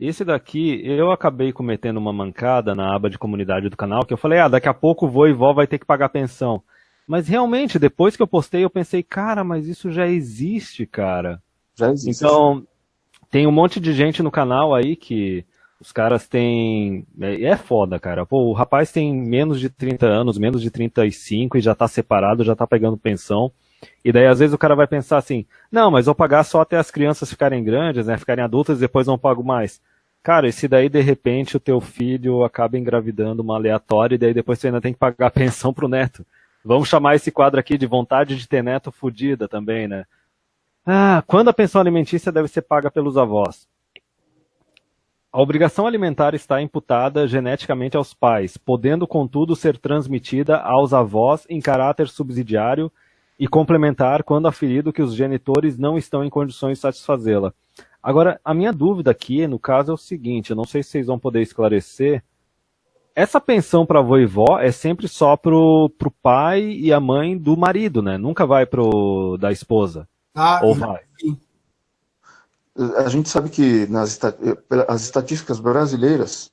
esse daqui eu acabei cometendo uma mancada na aba de comunidade do canal, que eu falei, daqui a pouco o vô e vó vai ter que pagar pensão. Mas realmente, depois que eu postei, eu pensei, cara, mas isso já existe, cara. Já existe. Então, tem um monte de gente no canal aí que os caras têm. É foda, cara. Pô, o rapaz tem menos de 30 anos, menos de 35 e já tá separado, já tá pegando pensão. E daí, às vezes, o cara vai pensar assim: não, mas vou pagar só até as crianças ficarem grandes, né? Ficarem adultas e depois não pago mais. Cara, e se daí, de repente, o teu filho acaba engravidando uma aleatória e daí depois você ainda tem que pagar a pensão pro neto? Vamos chamar esse quadro aqui de vontade de ter neto fudida também, né? Quando a pensão alimentícia deve ser paga pelos avós? A obrigação alimentar está imputada geneticamente aos pais, podendo, contudo, ser transmitida aos avós em caráter subsidiário e complementar quando aferido que os genitores não estão em condições de satisfazê-la. Agora, a minha dúvida aqui, no caso, é o seguinte, eu não sei se vocês vão poder esclarecer. Essa pensão para avô e vó é sempre só pro pai e a mãe do marido, né? Nunca vai pro da esposa. Ou vai? A gente sabe que as estatísticas brasileiras,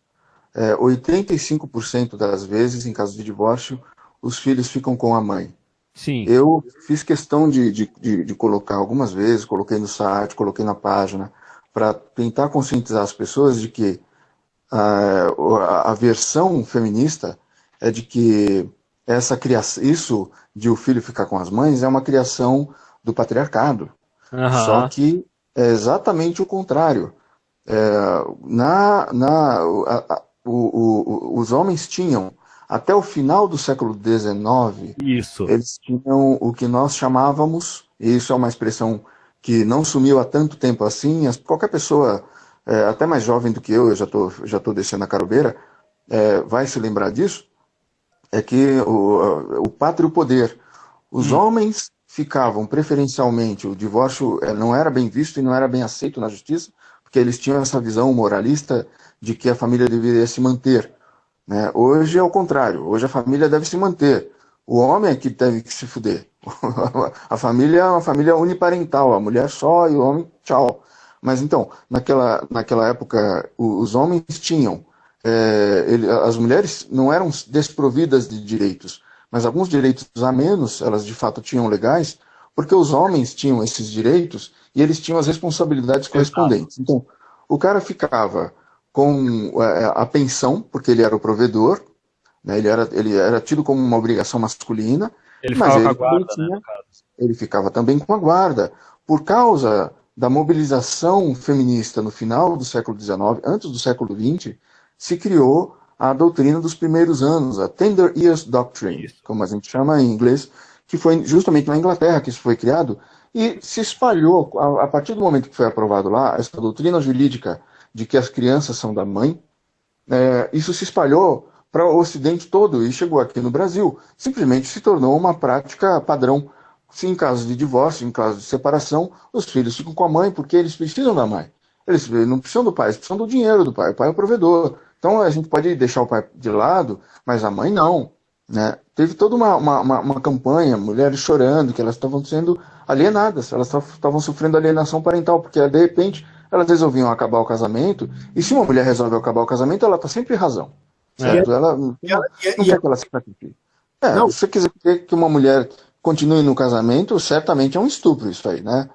85% das vezes, em caso de divórcio, os filhos ficam com a mãe. Sim. Eu fiz questão de colocar algumas vezes, coloquei no site, coloquei na página, para tentar conscientizar as pessoas de que a versão feminista é de que isso de o filho ficar com as mães é uma criação do patriarcado. Só Aham. que é exatamente o contrário. Os homens tinham, até o final do século XIX, Isso. eles tinham o que nós chamávamos, e isso é uma expressão que não sumiu há tanto tempo assim, qualquer pessoa, até mais jovem do que eu já tô descendo a carobeira, vai se lembrar disso, é que o pátrio e o poder. Os Hum. homens ficavam preferencialmente, o divórcio não era bem visto e não era bem aceito na justiça, porque eles tinham essa visão moralista de que a família deveria se manter. Né? Hoje é o contrário, hoje a família deve se manter. O homem é que deve se fuder. A família é uma família uniparental, a mulher só e o homem tchau. Mas então, naquela época, os homens tinham, as mulheres não eram desprovidas de direitos, mas alguns direitos a menos, elas de fato tinham legais, porque os homens tinham esses direitos e eles tinham as responsabilidades Exato. correspondentes. Então, o cara ficava com a pensão, porque ele era o provedor, né, ele era tido como uma obrigação masculina, Ele mas ficava com a ele também guarda, né, no tinha, caso. ele ficava também com a guarda. Por causa da mobilização feminista no final do século XIX, antes do século XX, se criou a doutrina dos primeiros anos, a Tender Years Doctrine, Isso. como a gente chama em inglês, que foi justamente na Inglaterra que isso foi criado, e se espalhou, a partir do momento que foi aprovado lá, essa doutrina jurídica de que as crianças são da mãe, isso se espalhou para o Ocidente todo e chegou aqui no Brasil. Simplesmente se tornou uma prática padrão. Se em caso de divórcio, em caso de separação, os filhos ficam com a mãe porque eles precisam da mãe. Eles não precisam do pai, eles precisam do dinheiro do pai. O pai é o provedor. Então a gente pode deixar o pai de lado, mas a mãe não. Né? Teve toda uma campanha, mulheres chorando, que elas estavam sendo alienadas, elas estavam sofrendo alienação parental, porque de repente elas resolviam acabar o casamento, e se uma mulher resolve acabar o casamento, ela está sempre em razão, É. certo? Ela não quer que ela se sacrifique. Não, Se você quiser que uma mulher continue no casamento, certamente é um estupro isso aí, né?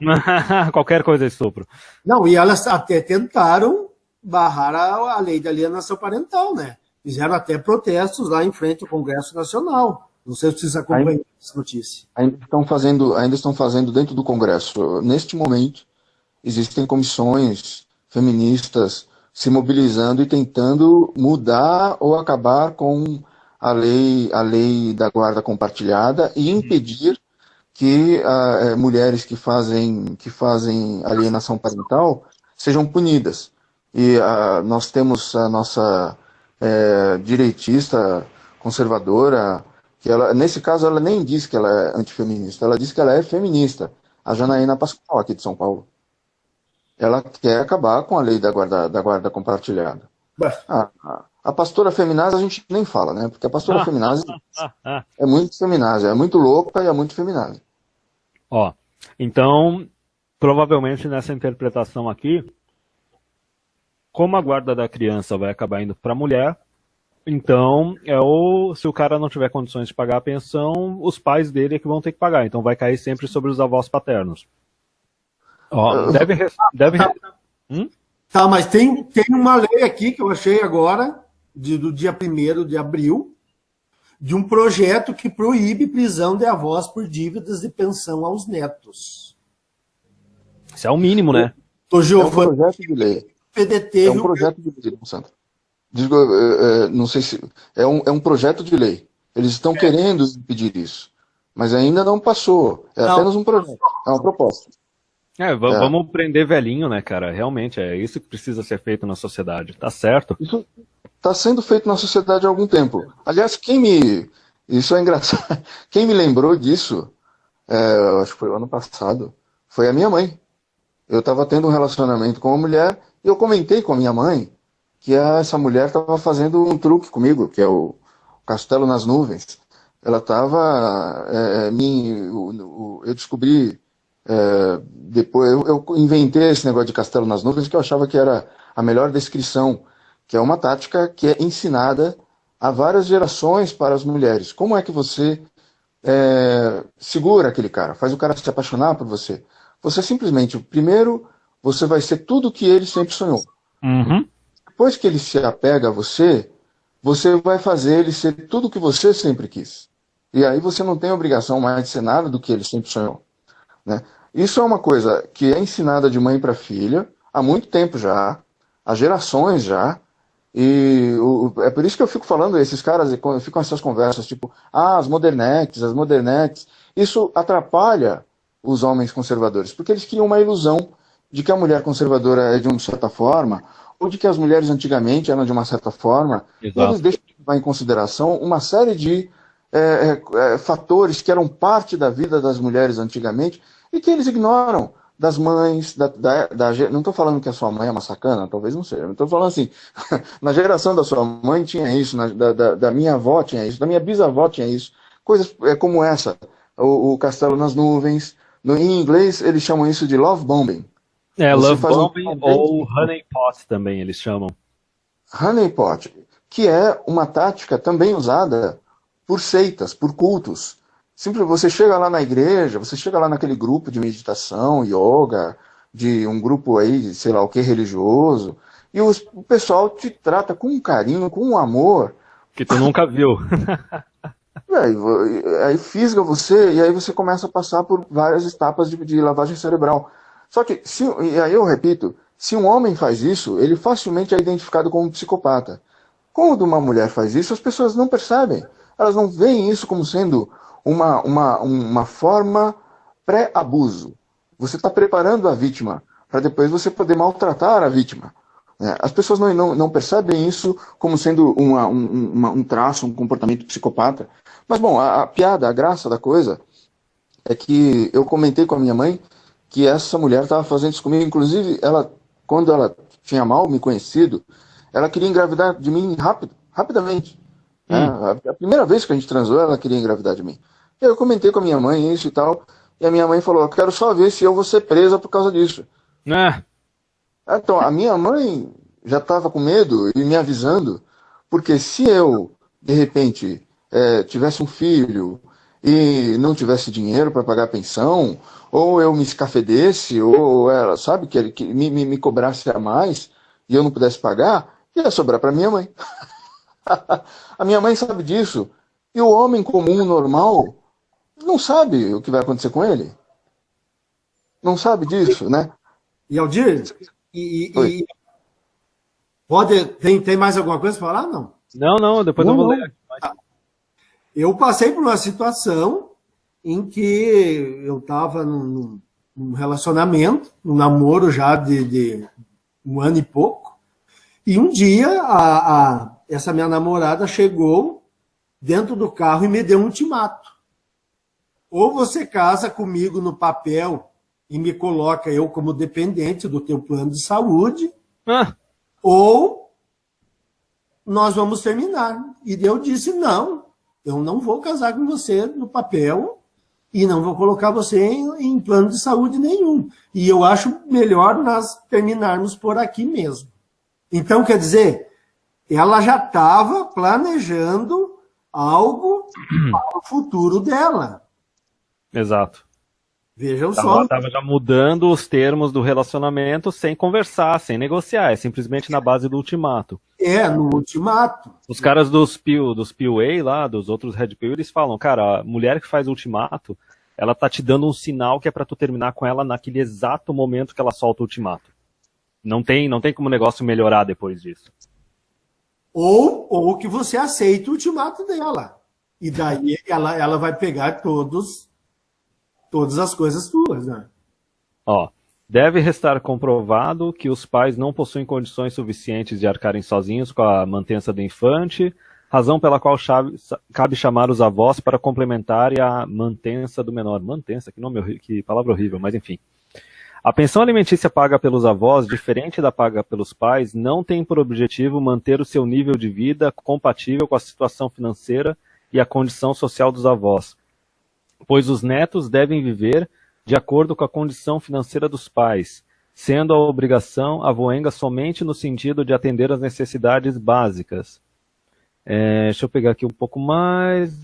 Qualquer coisa é estupro. não, e elas até tentaram barrar a lei da alienação parental, né? Fizeram até protestos lá em frente ao Congresso Nacional. Não sei se vocês acompanham essa notícia. Ainda estão fazendo dentro do Congresso. Neste momento, existem comissões feministas se mobilizando e tentando mudar ou acabar com a lei da guarda compartilhada e impedir que mulheres que fazem alienação parental sejam punidas. E nós temos a nossa direitista conservadora, que ela, nesse caso, ela nem diz que ela é antifeminista, ela diz que ela é feminista, a Janaína Pascoal, aqui de São Paulo. Ela quer acabar com a lei da guarda compartilhada. A pastora feminazi a gente nem fala, né? Porque a pastora feminazi é muito feminazi, é muito louca e é muito feminazi. Ó, então, provavelmente nessa interpretação aqui, como a guarda da criança vai acabar indo para a mulher, então se o cara não tiver condições de pagar a pensão, os pais dele é que vão ter que pagar. Então vai cair sempre sobre os avós paternos. Ó, Tá, mas tem uma lei aqui que eu achei agora, do dia 1º de abril, de um projeto que proíbe prisão de avós por dívidas de pensão aos netos. Isso é o mínimo, né? É um projeto de lei. PDT. É um projeto de lei, Santo. Digo, não sei se... É um projeto de lei. Eles estão querendo impedir isso. Mas ainda não passou. É apenas um projeto. É uma proposta. Vamos prender velhinho, né, cara? Realmente, é isso que precisa ser feito na sociedade. Tá certo. Isso está sendo feito na sociedade há algum tempo. Aliás, isso é engraçado. Quem me lembrou disso, acho que foi o ano passado, foi a minha mãe. Eu estava tendo um relacionamento com uma mulher e eu comentei com a minha mãe que essa mulher estava fazendo um truque comigo, que é o Castelo nas Nuvens. Ela estava... eu descobri... depois eu inventei esse negócio de Castelo nas Nuvens, que eu achava que era a melhor descrição, que é uma tática que é ensinada a várias gerações para as mulheres. Como é que você segura aquele cara, faz o cara se apaixonar por você? Você simplesmente, primeiro, você vai ser tudo o que ele sempre sonhou. Uhum. Depois que ele se apega a você, você vai fazer ele ser tudo o que você sempre quis. E aí você não tem obrigação mais de ser nada do que ele sempre sonhou. Né? Isso é uma coisa que é ensinada de mãe para filha há muito tempo já, há gerações já, e é por isso que eu fico falando, esses caras ficam essas conversas tipo, as modernetes, isso atrapalha os homens conservadores, porque eles criam uma ilusão de que a mulher conservadora é de uma certa forma, ou de que as mulheres antigamente eram de uma certa forma, Exato. e eles deixam de levar em consideração uma série de fatores que eram parte da vida das mulheres antigamente e que eles ignoram, das mães, não estou falando que a sua mãe é uma sacana, talvez não seja, estou falando assim, na geração da sua mãe tinha isso, da minha avó tinha isso, da minha bisavó tinha isso, coisas como essa, o Castelo nas Nuvens, em inglês eles chamam isso de love bombing. Love bombing ou honey pot também eles chamam. Honey pot, que é uma tática também usada por seitas, por cultos. Sempre você chega lá na igreja, você chega lá naquele grupo de meditação, yoga, de um grupo aí, sei lá o que, religioso, e o pessoal te trata com um carinho, com um amor. Que tu nunca viu. Aí fisga você, e aí você começa a passar por várias etapas de lavagem cerebral. Só que, e aí eu repito, se um homem faz isso, ele facilmente é identificado como um psicopata. Quando uma mulher faz isso, as pessoas não percebem. Elas não veem isso como sendo uma forma pré-abuso. Você está preparando a vítima para depois você poder maltratar a vítima. As pessoas não percebem isso como sendo um traço, um comportamento psicopata. Mas, bom, a piada, a graça da coisa é que eu comentei com a minha mãe que essa mulher estava fazendo isso comigo. Inclusive, quando ela tinha mal me conhecido, ela queria engravidar de mim rapidamente. A primeira vez que a gente transou, ela queria engravidar de mim. Eu comentei com a minha mãe isso e tal, e a minha mãe falou, eu quero só ver se eu vou ser presa por causa disso. Então, a minha mãe já estava com medo e me avisando, porque se eu, de repente, tivesse um filho e não tivesse dinheiro para pagar a pensão, ou eu me escafedesse, ou ela, sabe, que me cobrasse a mais e eu não pudesse pagar, ia sobrar para minha mãe. A minha mãe sabe disso. E o homem comum, normal, não sabe o que vai acontecer com ele. Não sabe disso, né? E Aldir, tem mais alguma coisa para falar? Não. Não, depois eu vou ler. Eu passei por uma situação em que eu estava num relacionamento, num namoro já de um ano e pouco, e um dia essa minha namorada chegou dentro do carro e me deu um ultimato. Ou você casa comigo no papel e me coloca eu como dependente do teu plano de saúde, ou nós vamos terminar. E eu disse, não, eu não vou casar com você no papel e não vou colocar você em plano de saúde nenhum. E eu acho melhor nós terminarmos por aqui mesmo. Então, quer dizer, ela já estava planejando algo para o futuro dela. Exato. Vejam só. Ela estava já mudando os termos do relacionamento sem conversar, sem negociar, é simplesmente na base do ultimato. No ultimato. Os caras dos PUA lá, dos outros Red Pill, eles falam, cara, a mulher que faz ultimato, ela tá te dando um sinal que é pra tu terminar com ela naquele exato momento que ela solta o ultimato. Não tem como o negócio melhorar depois disso. Ou que você aceita o ultimato dela. E daí ela vai pegar todas as coisas tuas, né? Ó, deve restar comprovado que os pais não possuem condições suficientes de arcarem sozinhos com a mantença do infante, razão pela qual cabe chamar os avós para complementarem a mantença do menor. Mantença, que palavra horrível, mas enfim. A pensão alimentícia paga pelos avós, diferente da paga pelos pais, não tem por objetivo manter o seu nível de vida compatível com a situação financeira e a condição social dos avós, pois os netos devem viver de acordo com a condição financeira dos pais, sendo a obrigação avoenga somente no sentido de atender às necessidades básicas. Deixa eu pegar aqui um pouco mais.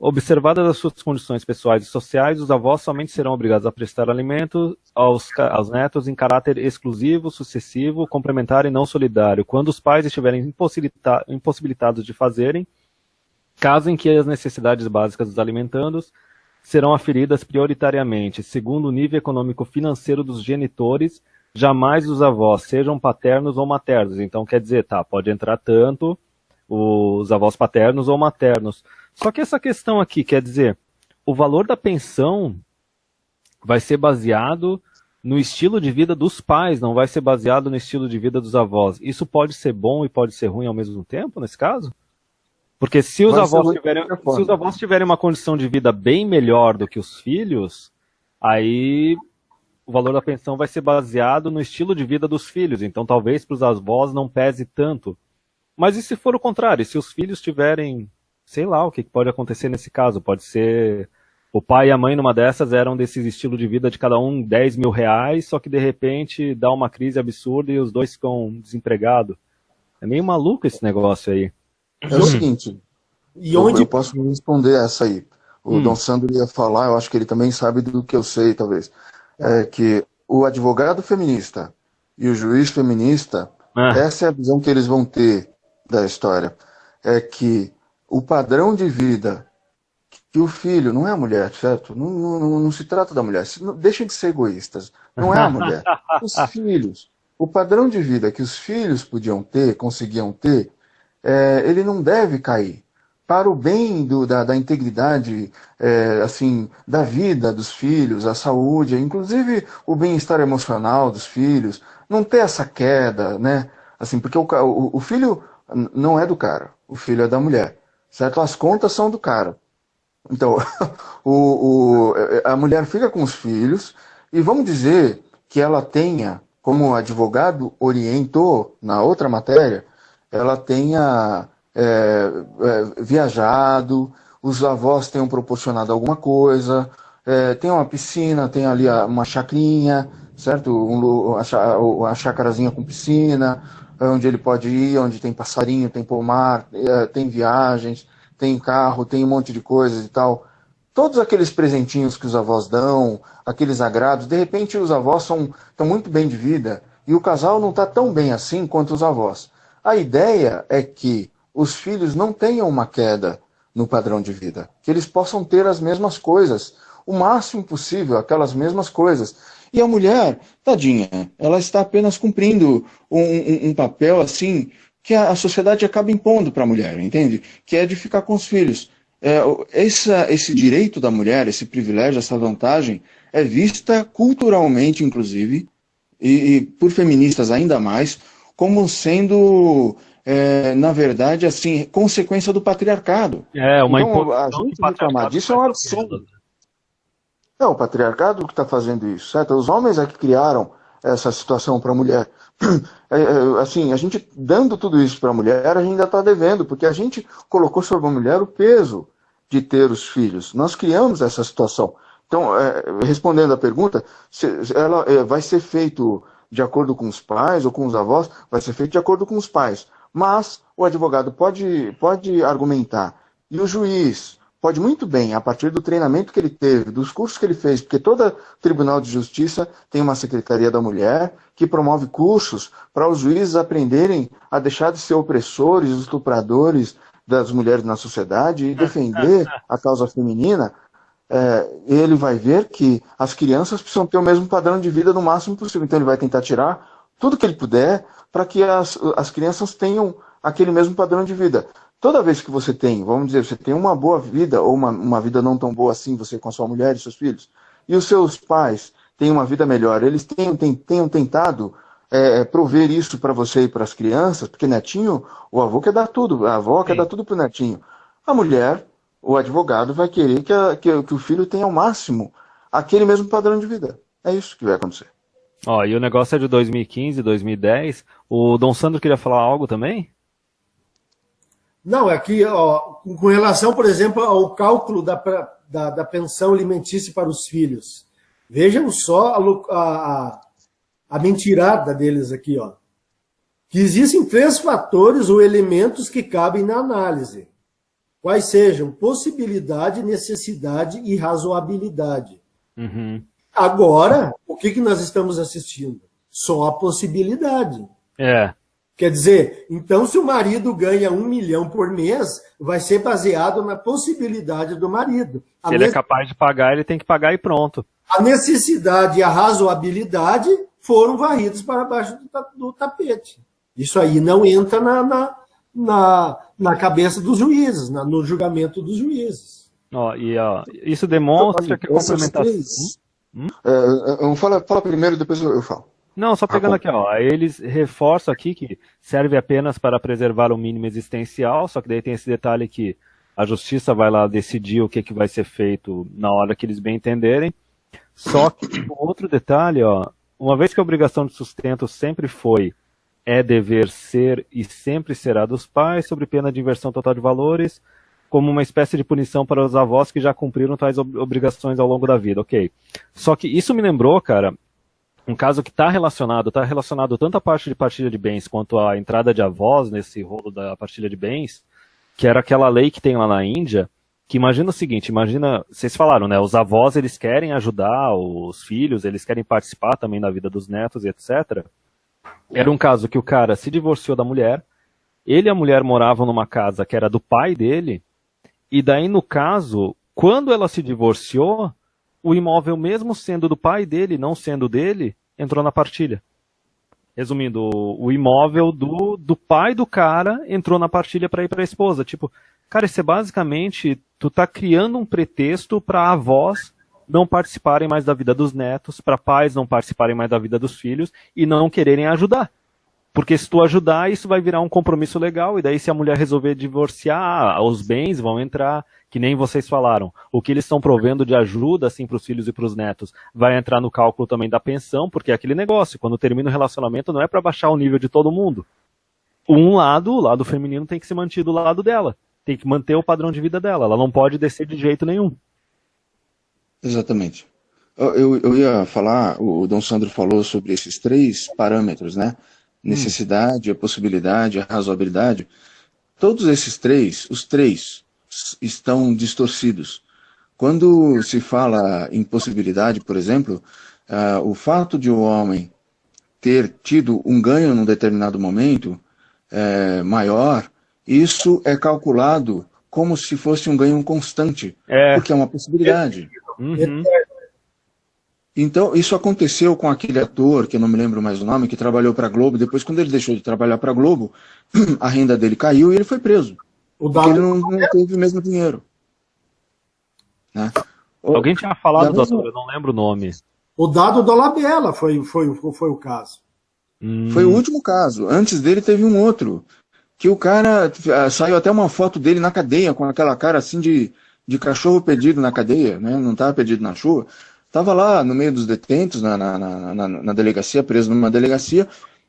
Observadas as suas condições pessoais e sociais, os avós somente serão obrigados a prestar alimento aos netos em caráter exclusivo, sucessivo, complementar e não solidário, quando os pais estiverem impossibilitados de fazerem, caso em que as necessidades básicas dos alimentandos serão aferidas prioritariamente, segundo o nível econômico-financeiro dos genitores, jamais os avós, sejam paternos ou maternos. Então, quer dizer, pode entrar tanto os avós paternos ou maternos. Só que essa questão aqui, quer dizer, o valor da pensão vai ser baseado no estilo de vida dos pais, não vai ser baseado no estilo de vida dos avós. Isso pode ser bom e pode ser ruim ao mesmo tempo, nesse caso? Porque se os avós tiverem uma condição de vida bem melhor do que os filhos, aí o valor da pensão vai ser baseado no estilo de vida dos filhos. Então talvez para os avós não pese tanto. Mas e se for o contrário? Se os filhos tiverem, sei lá, o que pode acontecer nesse caso? Pode ser o pai e a mãe numa dessas eram desses estilo de vida de cada um 10 mil reais, só que de repente dá uma crise absurda e os dois ficam desempregados. É meio maluco esse negócio aí. É o seguinte, eu posso responder essa aí. O Dom Sandro ia falar, eu acho que ele também sabe do que eu sei, talvez. É que o advogado feminista e o juiz feminista, essa é a visão que eles vão ter da história. É que o padrão de vida que o filho, não é a mulher, certo? Não se trata da mulher. Deixem de ser egoístas. Não é a mulher. Os filhos. O padrão de vida que os filhos conseguiam ter, ele não deve cair. Para o bem da integridade, assim, da vida dos filhos, a saúde, inclusive o bem-estar emocional dos filhos, não ter essa queda, né? Assim, porque o filho não é do cara, o filho é da mulher, certo? As contas são do cara. Então, a mulher fica com os filhos e vamos dizer que ela tenha, como o advogado orientou na outra matéria, ela tenha viajado, os avós tenham proporcionado alguma coisa, tem uma piscina, tem ali uma chacrinha, certo? Uma chacarazinha com piscina, onde ele pode ir, onde tem passarinho, tem pomar, tem viagens, tem carro, tem um monte de coisas e tal. Todos aqueles presentinhos que os avós dão, aqueles agrados, de repente os avós estão muito bem de vida e o casal não está tão bem assim quanto os avós. A ideia é que os filhos não tenham uma queda no padrão de vida, que eles possam ter as mesmas coisas, o máximo possível, aquelas mesmas coisas. E a mulher, tadinha, ela está apenas cumprindo um papel assim que a sociedade acaba impondo para a mulher, entende? Que é de ficar com os filhos. Esse direito da mulher, esse privilégio, essa vantagem, é vista culturalmente, inclusive, e por feministas ainda mais, como sendo, na verdade, assim, consequência do patriarcado. Então, a gente reclamar disso é um absurdo. É o patriarcado que está fazendo isso, certo? Os homens é que criaram essa situação para a mulher. Assim, a gente dando tudo isso para a mulher, a gente ainda está devendo, porque a gente colocou sobre a mulher o peso de ter os filhos. Nós criamos essa situação. Então, respondendo à pergunta, ela vai ser feito de acordo com os pais ou com os avós, vai ser feito de acordo com os pais. Mas o advogado pode argumentar, e o juiz pode muito bem, a partir do treinamento que ele teve, dos cursos que ele fez, porque todo Tribunal de Justiça tem uma Secretaria da Mulher que promove cursos para os juízes aprenderem a deixar de ser opressores, estupradores das mulheres na sociedade e defender a causa feminina. Ele vai ver que as crianças precisam ter o mesmo padrão de vida no máximo possível. Então ele vai tentar tirar tudo que ele puder para que as crianças tenham aquele mesmo padrão de vida. Toda vez que você tem, vamos dizer, você tem uma boa vida, ou uma vida não tão boa assim, você com a sua mulher e seus filhos, e os seus pais têm uma vida melhor, eles tenham tentado prover isso para você e para as crianças, porque netinho, o avô quer dar tudo, a avó quer dar tudo para o netinho. A mulher, o advogado, vai querer que o filho tenha ao máximo aquele mesmo padrão de vida. É isso que vai acontecer. Ó, e o negócio é de 2015, 2010. O Dom Sandro queria falar algo também? Não, aqui, com relação, por exemplo, ao cálculo da pensão alimentícia para os filhos. Vejam só a mentirada deles aqui, ó. Que existem 3 fatores ou elementos que cabem na análise. Quais sejam possibilidade, necessidade e razoabilidade. Uhum. Agora, o que nós estamos assistindo? Só a possibilidade. Quer dizer, então se o marido ganha 1 milhão por mês, vai ser baseado na possibilidade do marido. Se ele é capaz de pagar, ele tem que pagar e pronto. A necessidade e a razoabilidade foram varridos para baixo do tapete. Isso aí não entra na cabeça dos juízes, no julgamento dos juízes. Isso demonstra que a complementação... Fala primeiro, depois eu falo. Não, só pegando aqui, eles reforçam aqui que serve apenas para preservar o mínimo existencial, só que daí tem esse detalhe que a justiça vai lá decidir o que vai ser feito na hora que eles bem entenderem. Só que outro detalhe, uma vez que a obrigação de sustento sempre dever ser e sempre será dos pais, sob pena de inversão total de valores, como uma espécie de punição para os avós que já cumpriram tais obrigações ao longo da vida, ok. Só que isso me lembrou, cara, um caso que está relacionado tanto à parte de partilha de bens quanto à entrada de avós nesse rolo da partilha de bens, que era aquela lei que tem lá na Índia, que imagina o seguinte, vocês falaram, né, os avós eles querem ajudar os filhos, eles querem participar também da vida dos netos e etc. Era um caso que o cara se divorciou da mulher, ele e a mulher moravam numa casa que era do pai dele, e daí no caso, quando ela se divorciou, o imóvel, mesmo sendo do pai dele, não sendo dele, entrou na partilha. Resumindo, o imóvel do pai do cara entrou na partilha para ir para a esposa. Tipo, cara, isso é basicamente, tu tá criando um pretexto para avós não participarem mais da vida dos netos, para pais não participarem mais da vida dos filhos e não quererem ajudar. Porque se tu ajudar, isso vai virar um compromisso legal, e daí se a mulher resolver divorciar, os bens vão entrar, que nem vocês falaram. O que eles estão provendo de ajuda, assim, para os filhos e para os netos, vai entrar no cálculo também da pensão, porque é aquele negócio, quando termina o relacionamento, não é para baixar o nível de todo mundo. O lado feminino tem que se manter do lado dela, tem que manter o padrão de vida dela, ela não pode descer de jeito nenhum. Exatamente. Eu ia falar, o Dom Sandro falou sobre esses 3 parâmetros, né? Necessidade, a possibilidade, a razoabilidade. Todos esses 3, os 3 estão distorcidos. Quando se fala em possibilidade, por exemplo, o fato de o homem ter tido um ganho num determinado momento maior, isso é calculado como se fosse um ganho constante, porque é uma possibilidade. Uhum. Então, isso aconteceu com aquele ator, que eu não me lembro mais o nome, que trabalhou para a Globo. Depois, quando ele deixou de trabalhar para a Globo, a renda dele caiu e ele foi preso. Porque ele não teve o mesmo dinheiro. Né? Alguém tinha falado do ator, eu não lembro o nome. O Dado Dolabella foi o caso. Foi o último caso. Antes dele teve um outro, que o cara, saiu até uma foto dele na cadeia, com aquela cara assim de cachorro perdido na cadeia, né? Não estava perdido na chuva. Estava lá no meio dos detentos, na delegacia, preso numa delegacia,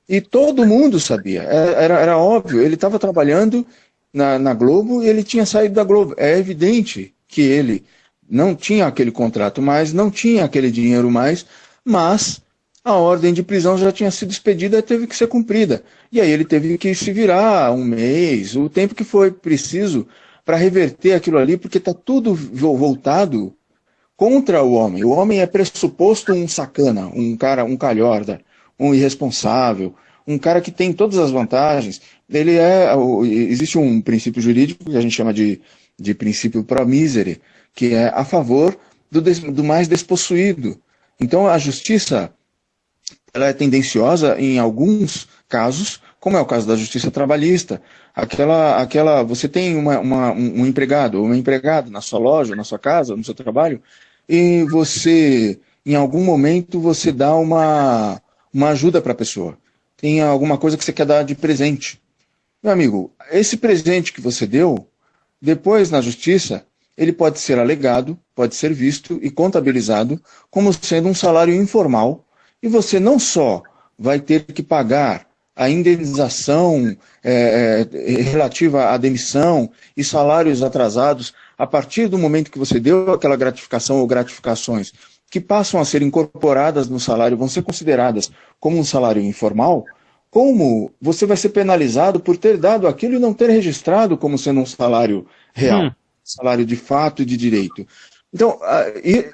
e todo mundo sabia, era óbvio, ele estava trabalhando na Globo e ele tinha saído da Globo. É evidente que ele não tinha aquele contrato mais, não tinha aquele dinheiro mais, mas a ordem de prisão já tinha sido expedida e teve que ser cumprida. E aí ele teve que se virar um mês, o tempo que foi preciso para reverter aquilo ali, porque está tudo voltado contra o homem. O homem é pressuposto um sacana, um cara, um calhorda, um irresponsável, um cara que tem todas as vantagens. Existe um princípio jurídico que a gente chama de princípio pro misere, que é a favor do mais despossuído. Então a justiça, ela é tendenciosa em alguns casos, como é o caso da justiça trabalhista. Você tem um empregado ou uma empregada na sua loja, na sua casa, no seu trabalho, e você, em algum momento, você dá uma ajuda para a pessoa. Tem alguma coisa que você quer dar de presente. Meu amigo, esse presente que você deu, depois na justiça, ele pode ser alegado, pode ser visto e contabilizado como sendo um salário informal, e você não só vai ter que pagar a indenização relativa à demissão e salários atrasados a partir do momento que você deu aquela gratificação ou gratificações que passam a ser incorporadas no salário, vão ser consideradas como um salário informal, como você vai ser penalizado por ter dado aquilo e não ter registrado como sendo um salário real, salário de fato e de direito. Então,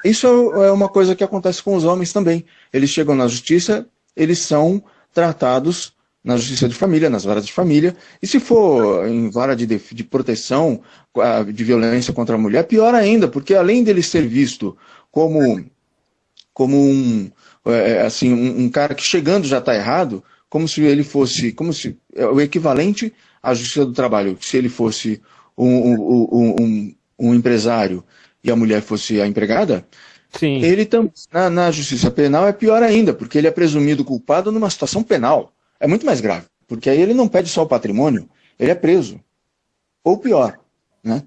isso é uma coisa que acontece com os homens também. Eles chegam na justiça, eles são tratados na justiça de família, nas varas de família, e se for em vara de proteção de violência contra a mulher, pior ainda, porque além dele ser visto como um cara que chegando já está errado, como se ele fosse, o equivalente à justiça do trabalho, se ele fosse um empresário e a mulher fosse a empregada, Sim. ele também, na justiça penal é pior ainda, porque ele é presumido culpado numa situação penal. É muito mais grave, porque aí ele não pede só o patrimônio, ele é preso. Ou pior, né?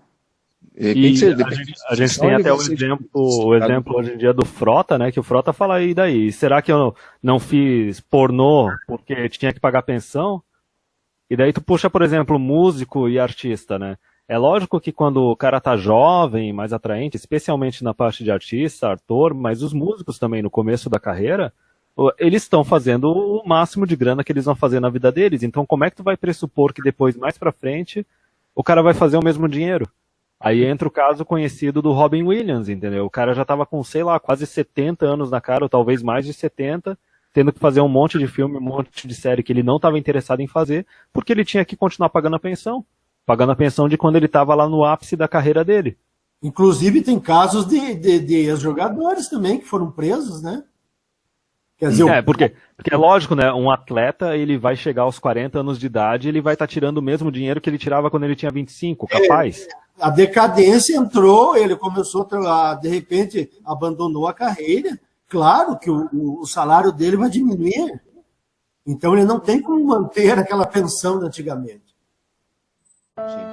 A gente tem até o exemplo hoje em dia do Frota, né? Que o Frota fala, e daí? Será que eu não fiz pornô porque tinha que pagar pensão? E daí tu puxa, por exemplo, músico e artista, né? É lógico que quando o cara tá jovem, mais atraente, especialmente na parte de artista, ator, mas os músicos também no começo da carreira, eles estão fazendo o máximo de grana que eles vão fazer na vida deles. Então como é que tu vai pressupor que depois, mais pra frente, o cara vai fazer o mesmo dinheiro? Aí entra o caso conhecido do Robin Williams, entendeu? O cara já tava com, sei lá, quase 70 anos na cara, ou talvez mais de 70, tendo que fazer um monte de filme, um monte de série que ele não estava interessado em fazer, porque ele tinha que continuar pagando a pensão. Pagando a pensão de quando ele estava lá no ápice da carreira dele. Inclusive tem casos de ex-jogadores também que foram presos, né? Quer dizer, porque é lógico, né? Um atleta, ele vai chegar aos 40 anos de idade, ele vai estar tirando o mesmo dinheiro que ele tirava quando ele tinha 25, capaz. A decadência entrou, ele começou de repente, abandonou a carreira. Claro que o salário dele vai diminuir. Então ele não tem como manter aquela pensão de antigamente. Sim.